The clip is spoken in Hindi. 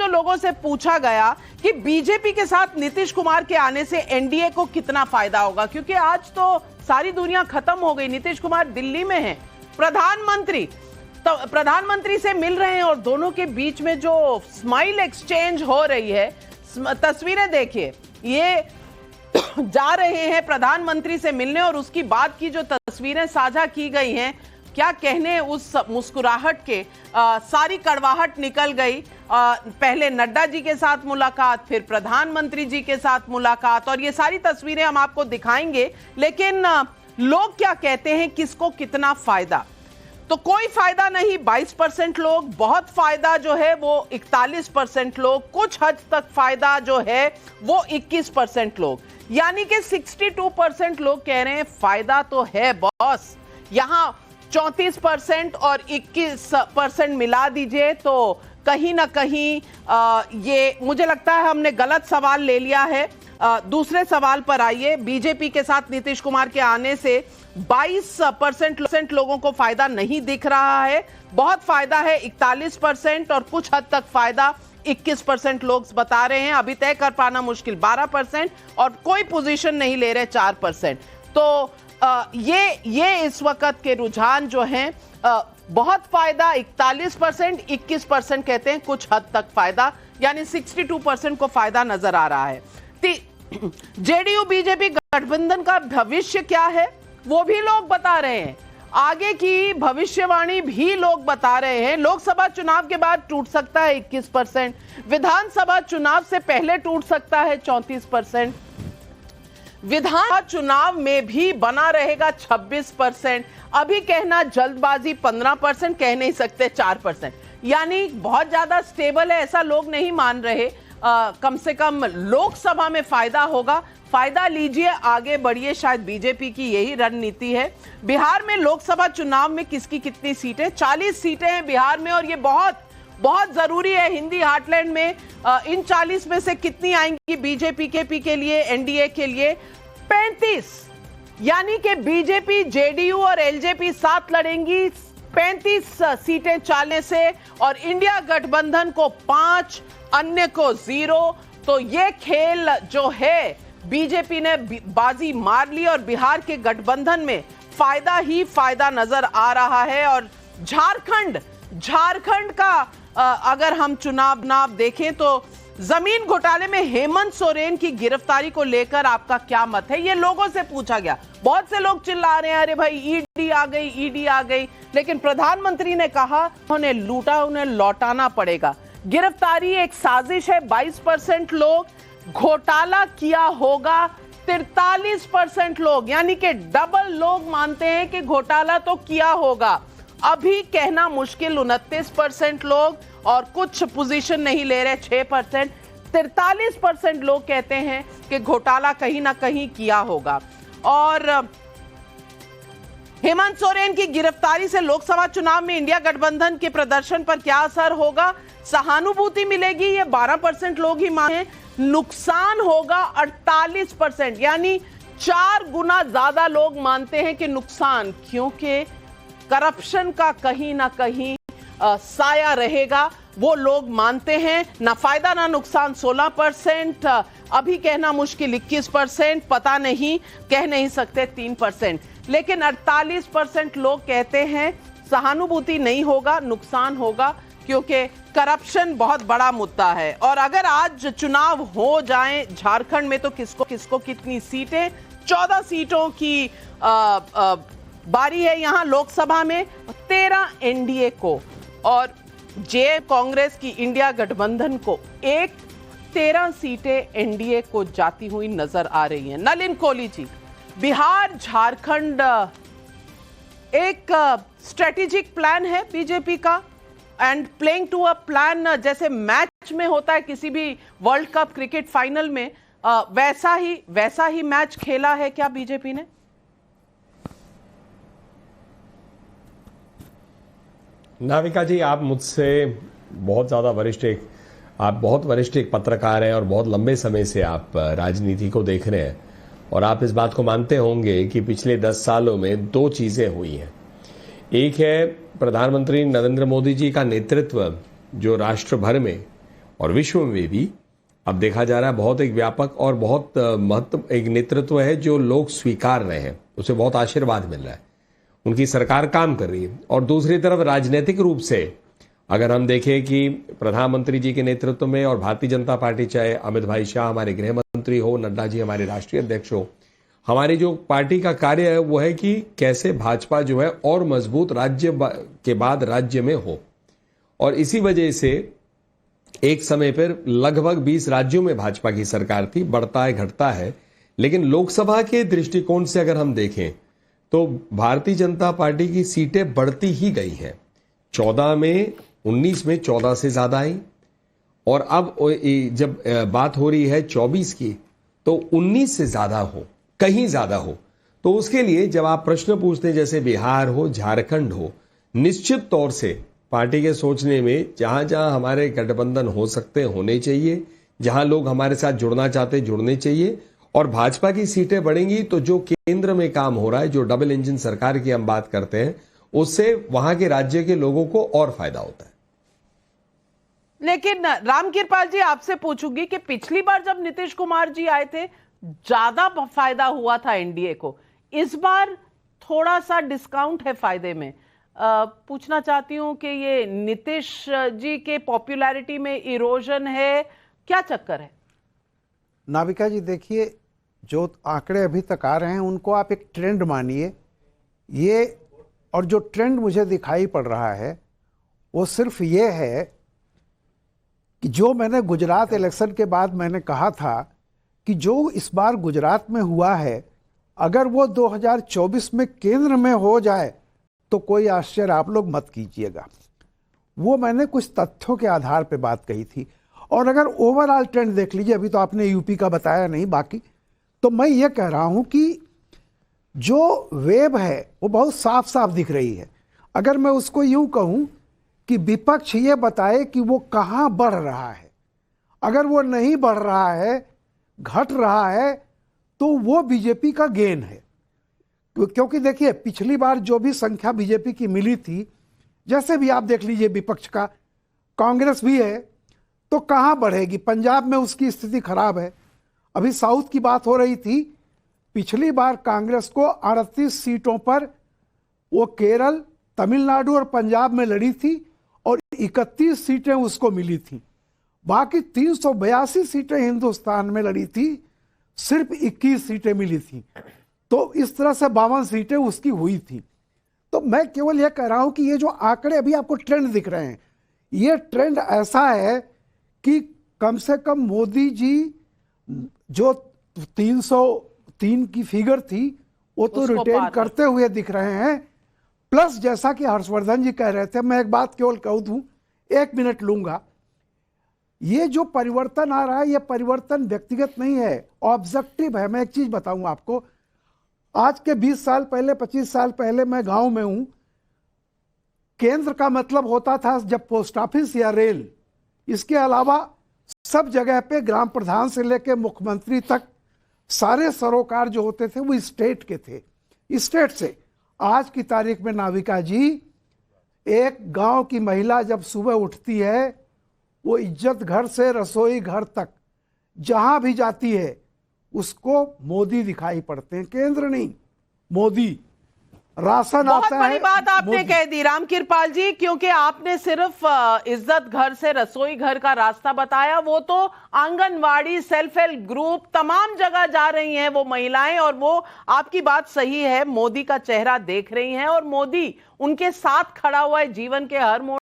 लोगों से पूछा गया कि बीजेपी के साथ नीतीश कुमार के आने से एनडीए को कितना फायदा होगा, क्योंकि आज तो सारी दुनिया खत्म हो गई, नीतीश कुमार दिल्ली में है, प्रधानमंत्री से मिल रहे हैं और दोनों के बीच में जो स्माइल एक्सचेंज हो रही है, तस्वीरें देखिए, ये जा रहे हैं प्रधानमंत्री से मिलने और उसकी बाद की जो तस्वीरें साझा की गई हैं, क्या कहने उस मुस्कुराहट के, सारी कड़वाहट निकल गई। पहले नड्डा जी के साथ मुलाकात, फिर प्रधानमंत्री जी के साथ मुलाकात, और ये सारी तस्वीरें हम आपको दिखाएंगे। लेकिन लोग क्या कहते हैं, किसको कितना फायदा? तो कोई फायदा नहीं 22% लोग, बहुत फायदा जो है वो 41% लोग, कुछ हद तक फायदा जो है वो 21% लोग, यानी कि 62% लोग कह रहे हैं फायदा तो है बॉस। यहां 34% और 21% मिला दीजिए तो कहीं ना कहीं ये मुझे लगता है हमने गलत सवाल ले लिया है। दूसरे सवाल पर आइए। बीजेपी के साथ नीतीश कुमार के आने से 22% लोगों को फायदा नहीं दिख रहा है, बहुत फायदा है 41% और कुछ हद तक फायदा 21% लोग बता रहे हैं। अभी तय कर पाना मुश्किल 12% और कोई पोजीशन नहीं ले रहे 4%। तो ये इस वक्त के रुझान जो हैं, बहुत फायदा 41%, 21% कहते हैं कुछ हद तक फायदा, यानी 62% को फायदा नजर आ रहा है। जेडीयू बीजेपी गठबंधन का भविष्य क्या है वो भी लोग बता रहे हैं, आगे की भविष्यवाणी भी लोग बता रहे हैं। लोकसभा चुनाव के बाद टूट सकता है 21%, विधानसभा चुनाव से पहले टूट सकता है 34%, विधान चुनाव में भी बना रहेगा 26%, अभी कहना जल्दबाजी 15%, कह नहीं सकते 4%, यानी बहुत ज्यादा स्टेबल है ऐसा लोग नहीं मान रहे। कम से कम लोकसभा में फायदा होगा, फायदा लीजिए, आगे बढ़िए, शायद बीजेपी की यही रणनीति है। बिहार में लोकसभा चुनाव में किसकी कितनी सीटें? 40 सीटें हैं बिहार में, और ये बहुत बहुत जरूरी है हिंदी हार्टलैंड में। इन 40 में से कितनी आएंगी बीजेपी के लिए, एनडीए के लिए? 35, यानी कि बीजेपी, जेडीयू और एलजेपी साथ लड़ेंगी 35 सीटें 40 से, और इंडिया गठबंधन को 5, अन्य को 0। तो ये खेल जो है, बीजेपी ने बाजी मार ली और बिहार के गठबंधन में फायदा ही फायदा नजर आ रहा है। और झारखंड का अगर हम चुनाव देखें तो जमीन घोटाले में हेमंत सोरेन की गिरफ्तारी को लेकर आपका क्या मत है, ये लोगों से पूछा गया। बहुत से लोग चिल्ला रहे हैं अरे भाई ईडी आ गई, लेकिन प्रधानमंत्री ने कहा उन्हें लूटा, उन्हें लौटाना पड़ेगा। गिरफ्तारी एक साजिश है 22% लोग, घोटाला किया होगा 43% लोग, यानी कि डबल लोग मानते हैं कि घोटाला तो किया होगा। अभी कहना मुश्किल 29% लोग, और कुछ पोजीशन नहीं ले रहे 6%। 43% लोग कहते हैं कि घोटाला कहीं ना कहीं किया होगा। और हेमंत सोरेन की गिरफ्तारी से लोकसभा चुनाव में इंडिया गठबंधन के प्रदर्शन पर क्या असर होगा? सहानुभूति मिलेगी, ये 12% लोग ही माने। नुकसान होगा 48%, यानी 4 गुना ज्यादा लोग मानते हैं कि नुकसान, क्योंकि करप्शन का कहीं ना कहीं साया रहेगा, वो लोग मानते हैं। ना फायदा ना नुकसान 16%, अभी कहना मुश्किल 21%, पता नहीं, कह नहीं सकते 3%, लेकिन 48% लोग कहते हैं सहानुभूति नहीं होगा, नुकसान होगा, क्योंकि करप्शन बहुत बड़ा मुद्दा है। और अगर आज चुनाव हो जाए झारखंड में तो किसको कितनी सीटें? 14 सीटों की बारी है यहां लोकसभा में, 13 एनडीए को और जे कांग्रेस की इंडिया गठबंधन को 13 सीटें एनडीए को जाती हुई नजर आ रही हैं। नलिन कोहली जी, बिहार झारखंड एक स्ट्रेटेजिक प्लान है बीजेपी का, and playing to a plan, जैसे मैच में होता है किसी भी वर्ल्ड कप क्रिकेट फाइनल में, वैसा ही मैच खेला है क्या बीजेपी ने? नाविका जी, आप मुझसे बहुत ज़्यादा आप बहुत वरिष्ठ एक पत्रकार हैं और बहुत लंबे समय से आप राजनीति को देख रहे हैं, और आप इस बात को मानते होंगे कि पिछले 10 सालों में 2 चीज़ें हुई हैं। एक है प्रधानमंत्री नरेंद्र मोदी जी का नेतृत्व, जो राष्ट्र भर में और विश्व में भी अब देखा जा रहा है बहुत एक व्यापक और बहुत महत्व एक नेतृत्व है जो लोग स्वीकार रहे हैं, उसे बहुत आशीर्वाद मिल रहा है, उनकी सरकार काम कर रही है। और दूसरी तरफ राजनीतिक रूप से अगर हम देखें कि प्रधानमंत्री जी के नेतृत्व में और भारतीय जनता पार्टी, चाहे अमित भाई शाह हमारे गृह मंत्री हो, नड्डा जी हमारे राष्ट्रीय अध्यक्ष हो, हमारी जो पार्टी का कार्य है वो है कि कैसे भाजपा जो है और मजबूत राज्य के बाद राज्य में हो। और इसी वजह से एक समय पर लगभग 20 राज्यों में भाजपा की सरकार थी, बढ़ता है घटता है, लेकिन लोकसभा के दृष्टिकोण से अगर हम देखें तो भारतीय जनता पार्टी की सीटें बढ़ती ही गई हैं। 14 में 19 में 14 से ज्यादा आई, और अब जब बात हो रही है 24 की तो 19 से ज्यादा हो, कहीं ज्यादा हो। तो उसके लिए जब आप प्रश्न पूछते हैं जैसे बिहार हो, झारखंड हो, निश्चित तौर से पार्टी के सोचने में जहां जहां हमारे गठबंधन हो सकते होने चाहिए, जहां लोग हमारे साथ जुड़ना चाहते जुड़ने चाहिए, और भाजपा की सीटें बढ़ेंगी तो जो केंद्र में काम हो रहा है, जो डबल इंजन सरकार की हम बात करते हैं, उससे वहां के राज्य के लोगों को और फायदा होता है। लेकिन रामकृपाल जी, आपसे पूछूंगी कि पिछली बार जब नीतीश कुमार जी आए थे ज्यादा फायदा हुआ था एनडीए को, इस बार थोड़ा सा डिस्काउंट है फायदे में। पूछना चाहती हूं कि ये नीतीश जी के पॉपुलैरिटी में इरोजन है, क्या चक्कर है? नाविका जी देखिए, जो आंकड़े अभी तक आ रहे हैं उनको आप एक ट्रेंड मानिए ये, और जो ट्रेंड मुझे दिखाई पड़ रहा है वो सिर्फ ये है कि जो मैंने गुजरात इलेक्शन के बाद मैंने कहा था कि जो इस बार गुजरात में हुआ है, अगर वो 2024 में केंद्र में हो जाए तो कोई आश्चर्य आप लोग मत कीजिएगा। वो मैंने कुछ तथ्यों के आधार पे बात कही थी। और अगर ओवरऑल ट्रेंड देख लीजिए, अभी तो आपने यूपी का बताया नहीं, बाकी तो मैं ये कह रहा हूं कि जो वेव है वो बहुत साफ साफ दिख रही है। अगर मैं उसको यूं कहूं कि विपक्ष ये बताए कि वो कहां बढ़ रहा है, अगर वो नहीं बढ़ रहा है, घट रहा है, तो वो बीजेपी का गेन है। क्योंकि देखिए पिछली बार जो भी संख्या बीजेपी की मिली थी, जैसे भी आप देख लीजिए विपक्ष का, कांग्रेस भी है, तो कहां बढ़ेगी? पंजाब में उसकी स्थिति खराब है। अभी साउथ की बात हो रही थी, पिछली बार कांग्रेस को 38 सीटों पर वो केरल, तमिलनाडु और पंजाब में लड़ी थी और 31 सीटें उसको मिली थी। बाकी 382 सीटें हिंदुस्तान में लड़ी थी, सिर्फ 21 सीटें मिली थी। तो इस तरह से 52 सीटें उसकी हुई थी। तो मैं केवल यह कह रहा हूं कि ये जो आंकड़े अभी आपको ट्रेंड दिख रहे हैं, ये ट्रेंड ऐसा है कि कम से कम मोदी जी जो 303 की फिगर थी वो तो रिटेन करते हुए दिख रहे हैं। प्लस जैसा कि हर्षवर्धन जी कह रहे थे, मैं एक बात केवल कह दूं, 1 मिनट लूंगा, ये जो परिवर्तन आ रहा है ये परिवर्तन व्यक्तिगत नहीं है, ऑब्जेक्टिव है। मैं एक चीज बताऊं आपको, आज के 20 साल पहले, 25 साल पहले मैं गांव में हूं, केंद्र का मतलब होता था जब पोस्ट ऑफिस या रेल, इसके अलावा सब जगह पे ग्राम प्रधान से लेकर मुख्यमंत्री तक सारे सरोकार जो होते थे वो स्टेट के थे। स्टेट से आज की तारीख में नाविका जी, एक गांव की महिला जब सुबह उठती है, वो इज्जत घर से रसोई घर तक जहां भी जाती है उसको मोदी दिखाई पड़ते हैं, केंद्र नहीं, मोदी। राशन बहुत आता है, बड़ी बात आपने कह दी रामकृपाल जी, क्योंकि आपने सिर्फ इज्जत घर से रसोई घर का रास्ता बताया, वो तो आंगनवाड़ी, सेल्फ हेल्प ग्रुप, तमाम जगह जा रही हैं वो महिलाएं, और वो आपकी बात सही है, मोदी का चेहरा देख रही हैं और मोदी उनके साथ खड़ा हुआ है जीवन के हर मोड़